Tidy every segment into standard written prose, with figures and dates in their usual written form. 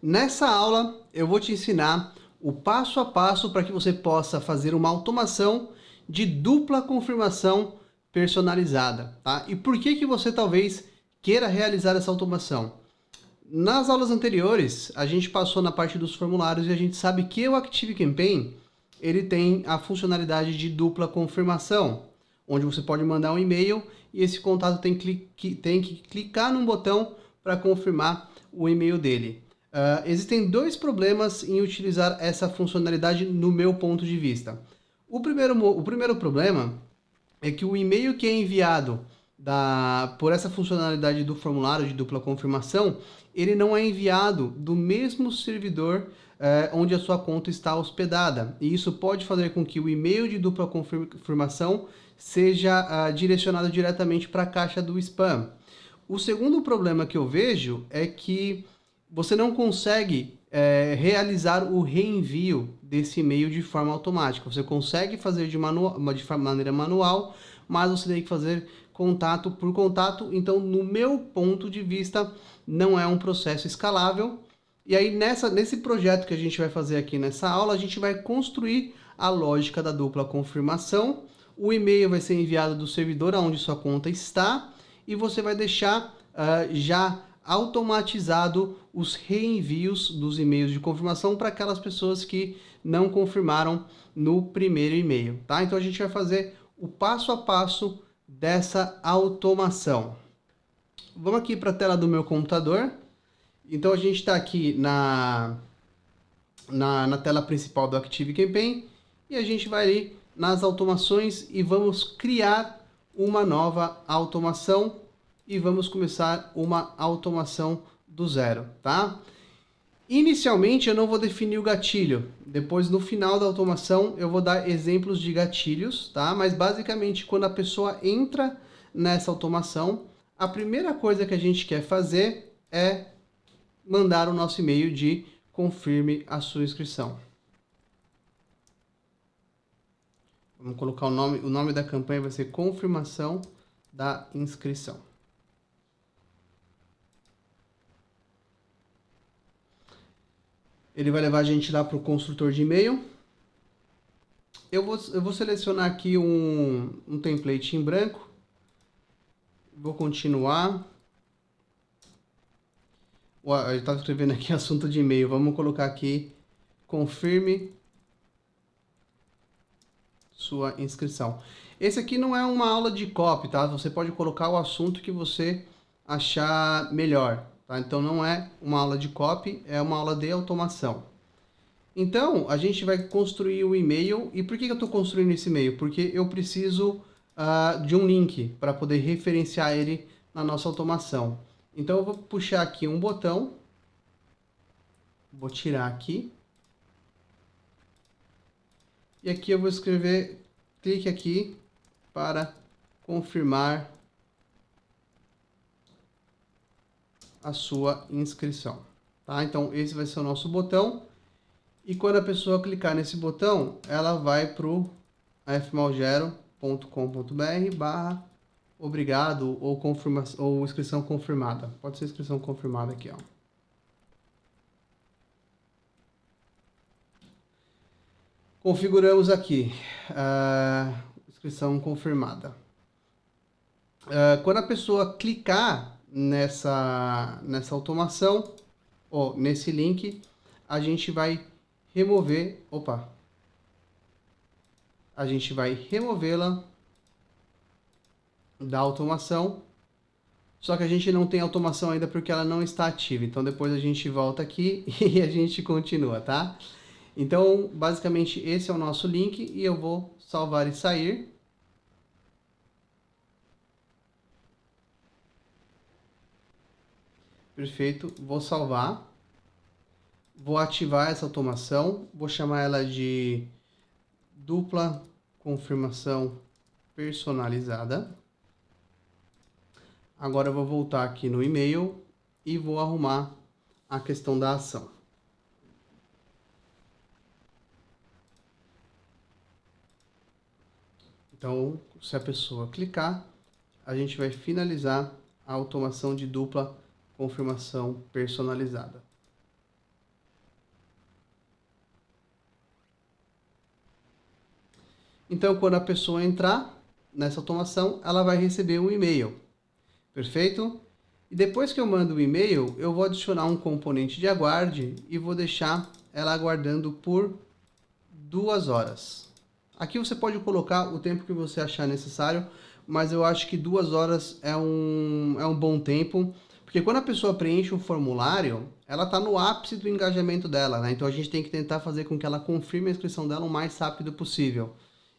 Nessa aula eu vou te ensinar o passo a passo para que você possa fazer uma automação de dupla confirmação personalizada, tá? E por que você talvez queira realizar essa automação? Nas aulas anteriores, a gente passou na parte dos formulários e a gente sabe que o ActiveCampaign ele tem a funcionalidade de dupla confirmação, onde você pode mandar um e-mail e esse contato tem que clicar num botão para confirmar o e-mail dele. Existem dois problemas em utilizar essa funcionalidade no meu ponto de vista. O primeiro problema é que o e-mail que é enviado por essa funcionalidade do formulário de dupla confirmação, ele não é enviado do mesmo servidor onde a sua conta está hospedada. E isso pode fazer com que o e-mail de dupla confirmação seja direcionado diretamente para a caixa do spam. O segundo problema que eu vejo é que você não consegue realizar o reenvio desse e-mail de forma automática. Você consegue fazer de maneira manual, mas você tem que fazer contato por contato. Então, no meu ponto de vista, não é um processo escalável. E aí, nesse projeto que a gente vai fazer aqui nessa aula, a gente vai construir a lógica da dupla confirmação. O e-mail vai ser enviado do servidor onde sua conta está e você vai deixar já automatizado os reenvios dos e-mails de confirmação para aquelas pessoas que não confirmaram no primeiro e-mail, tá? Então a gente vai fazer o passo a passo dessa automação. Vamos aqui para a tela do meu computador. Então a gente está aqui na tela principal do ActiveCampaign e a gente vai ali nas automações e vamos criar uma nova automação e vamos começar uma automação do zero, tá? Inicialmente eu não vou definir o gatilho, depois no final da automação eu vou dar exemplos de gatilhos, tá? Mas basicamente quando a pessoa entra nessa automação, a primeira coisa que a gente quer fazer é mandar o nosso e-mail de confirme a sua inscrição. Vamos colocar o nome da campanha vai ser confirmação da inscrição. Ele vai levar a gente lá para o construtor de e-mail. Eu vou selecionar aqui um template em branco. Vou continuar. Eu estava escrevendo aqui assunto de e-mail. Vamos colocar aqui confirme sua inscrição. Esse aqui não é uma aula de copy, tá? Você pode colocar o assunto que você achar melhor, tá? Então não é uma aula de copy, é uma aula de automação. Então a gente vai construir o e-mail. E por que eu estou construindo esse e-mail? Porque eu preciso de um link para poder referenciar ele na nossa automação. Então eu vou puxar aqui um botão, vou tirar aqui. E aqui eu vou escrever, clique aqui para confirmar a sua inscrição, tá? Então esse vai ser o nosso botão. E quando a pessoa clicar nesse botão, ela vai para o fmalgero.com.br/obrigado ou inscrição confirmada. Pode ser inscrição confirmada aqui, ó. Configuramos aqui inscrição confirmada. Quando a pessoa clicar nessa automação ou nesse link, a gente vai remover, a gente vai removê-la da automação. Só que a gente não tem automação ainda porque ela não está ativa. Então depois a gente volta aqui e a gente continua, tá? Então, basicamente, esse é o nosso link e eu vou salvar e sair. Perfeito, vou salvar. Vou ativar essa automação, vou chamar ela de dupla confirmação personalizada. Agora eu vou voltar aqui no e-mail e vou arrumar a questão da ação. Então, se a pessoa clicar, a gente vai finalizar a automação de dupla confirmação personalizada. Então, quando a pessoa entrar nessa automação, ela vai receber um e-mail. Perfeito? E depois que eu mando o e-mail, eu vou adicionar um componente de aguarde e vou deixar ela aguardando por 2 horas. Aqui você pode colocar o tempo que você achar necessário, mas eu acho que 2 horas é um bom tempo, porque quando a pessoa preenche um formulário, ela está no ápice do engajamento dela, né? Então a gente tem que tentar fazer com que ela confirme a inscrição dela o mais rápido possível.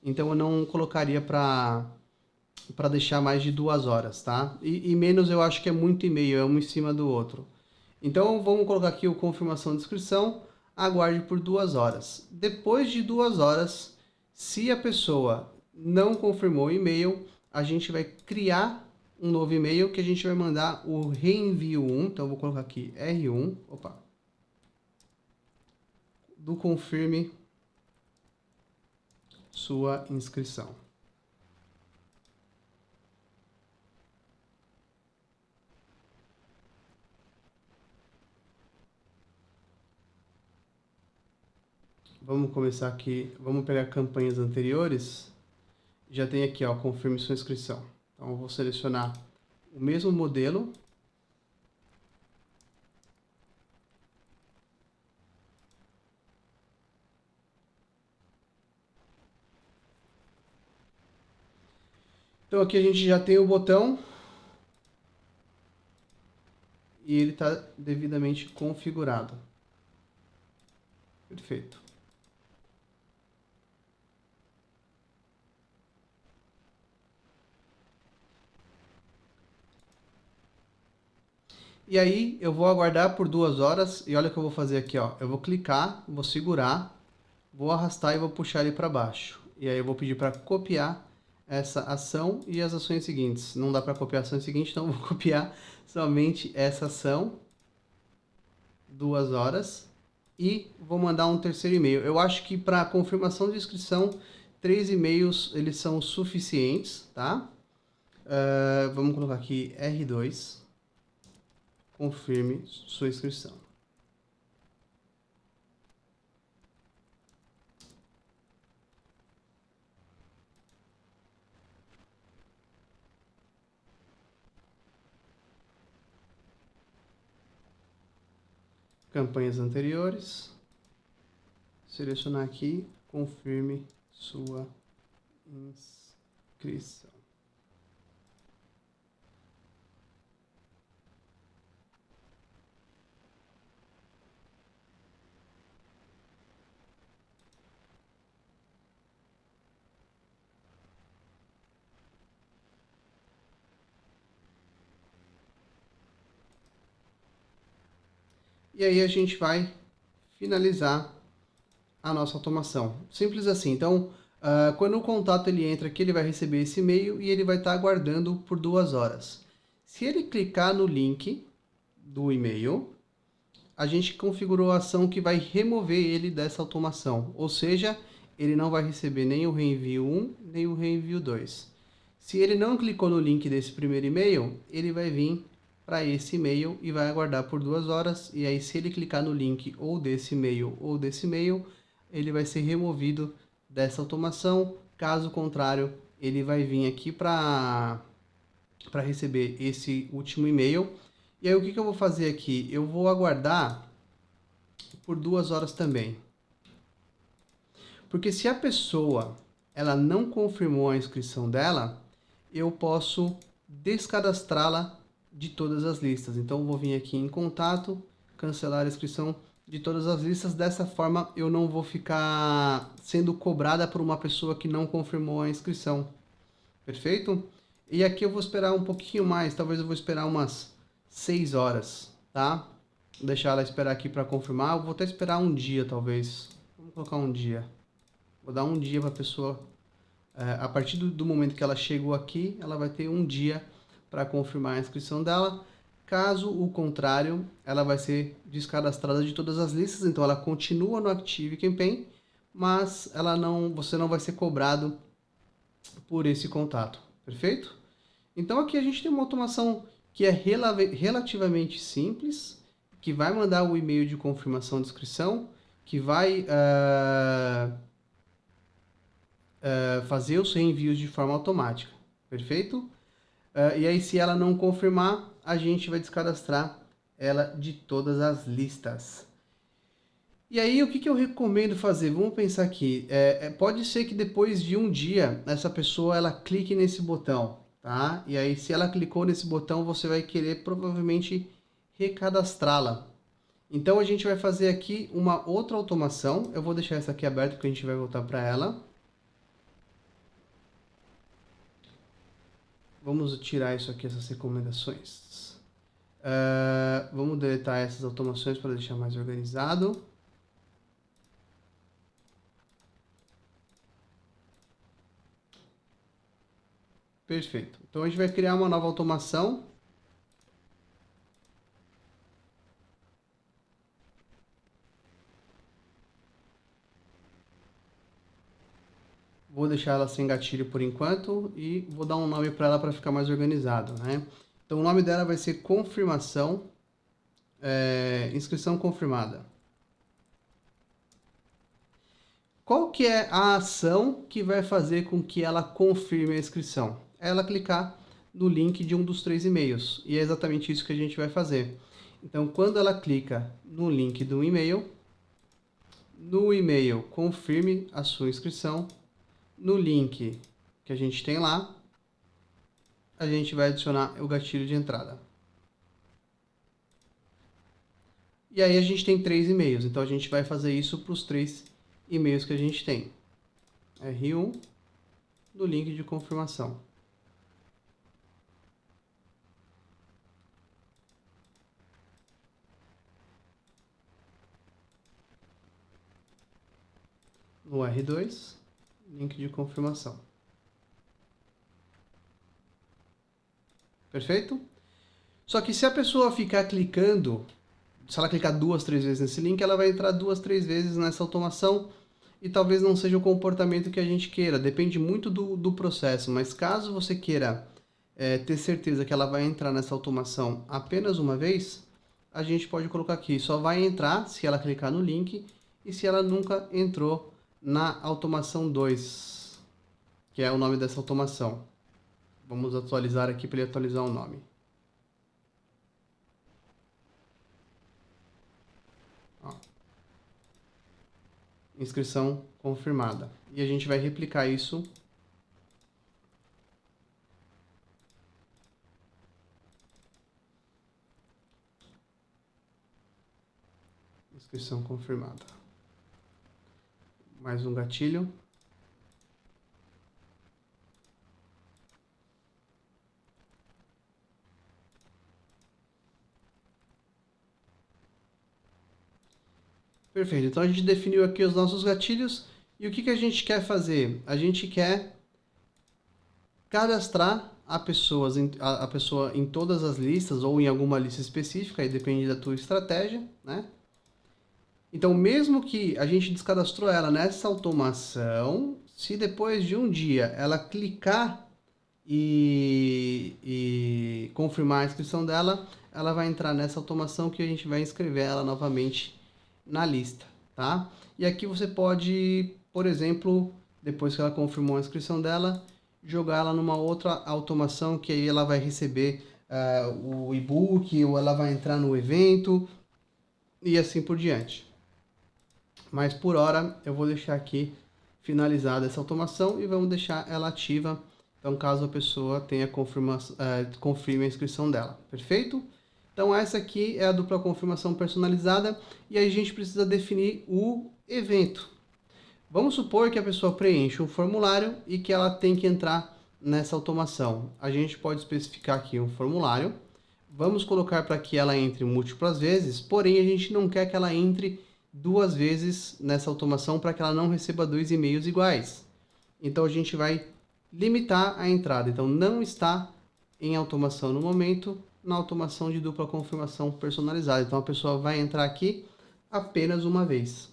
Então eu não colocaria para deixar mais de 2 horas, tá? E menos eu acho que é muito e-mail, é um em cima do outro. Então vamos colocar aqui o confirmação de inscrição, aguarde por 2 horas. Depois de 2 horas, se a pessoa não confirmou o e-mail, a gente vai criar um novo e-mail que a gente vai mandar o reenvio 1. Então eu vou colocar aqui R1, do confirme sua inscrição. Vamos começar aqui, vamos pegar campanhas anteriores. Já tem aqui, ó, confirme sua inscrição. Então eu vou selecionar o mesmo modelo. Então aqui a gente já tem o botão e ele está devidamente configurado. Perfeito. E aí eu vou aguardar por 2 horas e olha o que eu vou fazer aqui, ó. Eu vou clicar, vou segurar, vou arrastar e vou puxar ele para baixo. E aí eu vou pedir para copiar essa ação e as ações seguintes. Não dá para copiar a ação seguinte, então eu vou copiar somente essa ação, 2 horas, e vou mandar um terceiro e-mail. Eu acho que para confirmação de inscrição, 3 e-mails eles são suficientes, tá? Vamos colocar aqui R2. Confirme sua inscrição. Campanhas anteriores. Selecionar aqui, confirme sua inscrição. E aí a gente vai finalizar a nossa automação. Simples assim. Então, quando o contato ele entra aqui, ele vai receber esse e-mail e ele vai estar aguardando por 2 horas. Se ele clicar no link do e-mail, a gente configurou a ação que vai remover ele dessa automação. Ou seja, ele não vai receber nem o reenvio 1, nem o reenvio 2. Se ele não clicou no link desse primeiro e-mail, ele vai vir para esse e-mail e vai aguardar por 2 horas. E aí, se ele clicar no link ou desse e-mail ou desse e-mail, ele vai ser removido dessa automação. Caso contrário, ele vai vir aqui para receber esse último e-mail. E aí, o que eu vou fazer aqui? Eu vou aguardar por 2 horas também. Porque se a pessoa ela não confirmou a inscrição dela, eu posso descadastrá-la de todas as listas. Então eu vou vir aqui em contato, cancelar a inscrição de todas as listas. Dessa forma eu não vou ficar sendo cobrada por uma pessoa que não confirmou a inscrição. Perfeito? E aqui eu vou esperar um pouquinho mais, talvez eu vou esperar umas 6 horas, tá? Vou deixar ela esperar aqui para confirmar. Eu vou até esperar um dia, talvez. Vamos colocar um dia. Vou dar um dia para a pessoa. A partir do momento que ela chegou aqui, ela vai ter um dia para confirmar a inscrição dela. Caso o contrário, ela vai ser descadastrada de todas as listas. Então ela continua no Active Campaign, mas você não vai ser cobrado por esse contato. Perfeito? Então aqui a gente tem uma automação que é relativamente simples, que vai mandar o e-mail de confirmação de inscrição, que vai fazer os reenvios de forma automática, perfeito? E aí, se ela não confirmar, a gente vai descadastrar ela de todas as listas. E aí, o que eu recomendo fazer? Vamos pensar aqui. Pode ser que depois de um dia, essa pessoa ela clique nesse botão, tá? E aí, se ela clicou nesse botão, você vai querer provavelmente recadastrá-la. Então, a gente vai fazer aqui uma outra automação. Eu vou deixar essa aqui aberta porque a gente vai voltar para ela. Vamos tirar isso aqui, essas recomendações. Vamos deletar essas automações para deixar mais organizado. Perfeito. Então a gente vai criar uma nova automação. Vou deixar ela sem gatilho por enquanto e vou dar um nome para ela para ficar mais organizado, né? Então o nome dela vai ser confirmação, inscrição confirmada. Qual que é a ação que vai fazer com que ela confirme a inscrição? É ela clicar no link de um dos 3 e-mails. E é exatamente isso que a gente vai fazer. Então, quando ela clica no link do e-mail, no e-mail confirme a sua inscrição, no link que a gente tem lá, a gente vai adicionar o gatilho de entrada. E aí a gente tem 3 e-mails, então a gente vai fazer isso para os 3 e-mails que a gente tem. R1 no link de confirmação. No R2, link de confirmação. Perfeito? Só que se a pessoa ficar clicando, se ela clicar 2, 3 vezes nesse link, ela vai entrar 2, 3 vezes nessa automação e talvez não seja o comportamento que a gente queira. Depende muito do processo, mas caso você queira ter certeza que ela vai entrar nessa automação apenas uma vez, a gente pode colocar aqui, só vai entrar se ela clicar no link e se ela nunca entrou na automação 2, que é o nome dessa automação. Vamos atualizar aqui para ele atualizar o nome. Ó. Inscrição confirmada. E a gente vai replicar isso inscrição confirmada. Mais um gatilho. Perfeito, então a gente definiu aqui os nossos gatilhos e o que a gente quer fazer? A gente quer cadastrar a pessoa em todas as listas ou em alguma lista específica, aí depende da tua estratégia, né? Então, mesmo que a gente descadastrou ela nessa automação, se depois de um dia ela clicar e confirmar a inscrição dela, ela vai entrar nessa automação que a gente vai inscrever ela novamente na lista, tá? E aqui você pode, por exemplo, depois que ela confirmou a inscrição dela, jogar ela numa outra automação que aí ela vai receber o e-book ou ela vai entrar no evento e assim por diante. Mas por hora eu vou deixar aqui finalizada essa automação e vamos deixar ela ativa. Então, caso a pessoa tenha confirme a inscrição dela. Perfeito? Então, essa aqui é a dupla confirmação personalizada e aí a gente precisa definir o evento. Vamos supor que a pessoa preenche um formulário e que ela tem que entrar nessa automação. A gente pode especificar aqui um formulário. Vamos colocar para que ela entre múltiplas vezes, porém a gente não quer que ela entre 2 vezes nessa automação para que ela não receba 2 e-mails iguais. Então a gente vai limitar a entrada. Então não está em automação no momento, na automação de dupla confirmação personalizada. Então a pessoa vai entrar aqui apenas uma vez.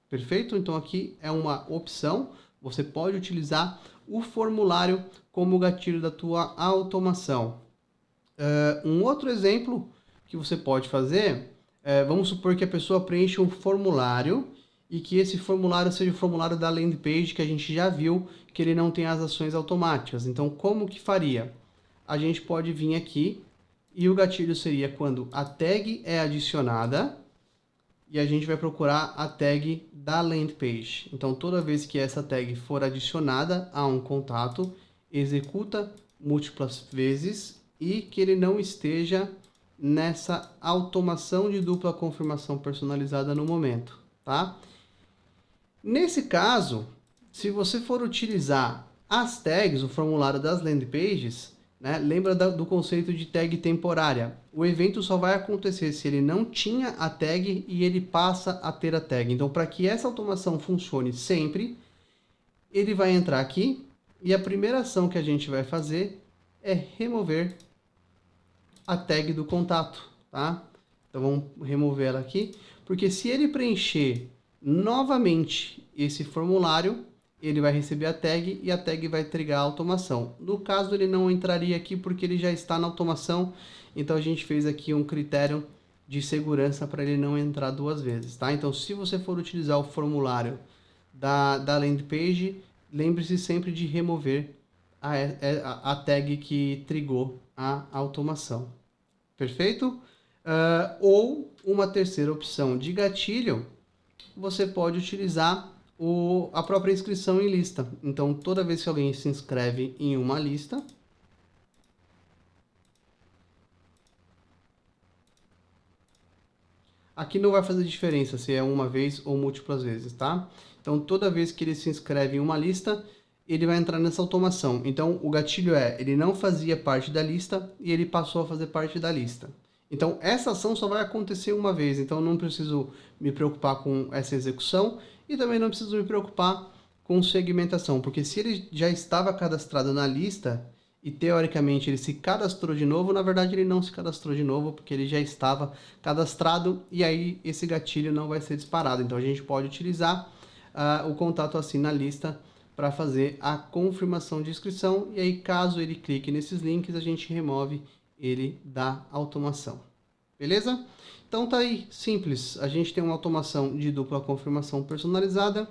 Perfeito? Então aqui é uma opção. Você pode utilizar o formulário como gatilho da tua automação. Um outro exemplo que você pode fazer, vamos supor que a pessoa preenche um formulário e que esse formulário seja o formulário da landing page, que a gente já viu que ele não tem as ações automáticas. Então, como que faria? A gente pode vir aqui e o gatilho seria quando a tag é adicionada e a gente vai procurar a tag da landing page. Então, toda vez que essa tag for adicionada a um contato, executa múltiplas vezes e que ele não esteja nessa automação de dupla confirmação personalizada no momento, tá? Nesse caso, se você for utilizar as tags, o formulário das landing pages, né, lembra do conceito de tag temporária. O evento só vai acontecer se ele não tinha a tag e ele passa a ter a tag. Então, para que essa automação funcione sempre, ele vai entrar aqui e a primeira ação que a gente vai fazer é remover a tag do contato, tá? Então, vamos remover ela aqui, porque se ele preencher novamente esse formulário, ele vai receber a tag e a tag vai trigar a automação. No caso, ele não entraria aqui porque ele já está na automação, então a gente fez aqui um critério de segurança para ele não entrar duas vezes, tá? Então, se você for utilizar o formulário da landing page, lembre-se sempre de remover a tag que trigou a automação. Perfeito? Ou uma terceira opção de gatilho, você pode utilizar a própria inscrição em lista. Então, toda vez que alguém se inscreve em uma lista, aqui não vai fazer diferença se é uma vez ou múltiplas vezes, tá? Então, toda vez que ele se inscreve em uma lista, ele vai entrar nessa automação. Então, o gatilho ele não fazia parte da lista e ele passou a fazer parte da lista. Então, essa ação só vai acontecer uma vez, então não preciso me preocupar com essa execução e também não preciso me preocupar com segmentação, porque se ele já estava cadastrado na lista e teoricamente ele se cadastrou de novo, na verdade ele não se cadastrou de novo, porque ele já estava cadastrado e aí esse gatilho não vai ser disparado. Então, a gente pode utilizar o contato assim na lista para fazer a confirmação de inscrição e aí caso ele clique nesses links, a gente remove ele da automação. Beleza? Então tá aí, simples. A gente tem uma automação de dupla confirmação personalizada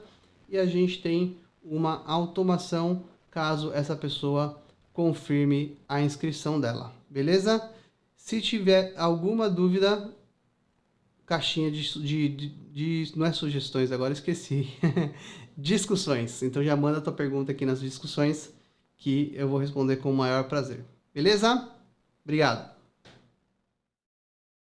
e a gente tem uma automação caso essa pessoa confirme a inscrição dela. Beleza? Se tiver alguma dúvida, caixinha não é sugestões, agora esqueci. Discussões. Então já manda a tua pergunta aqui nas discussões que eu vou responder com o maior prazer. Beleza? Obrigado.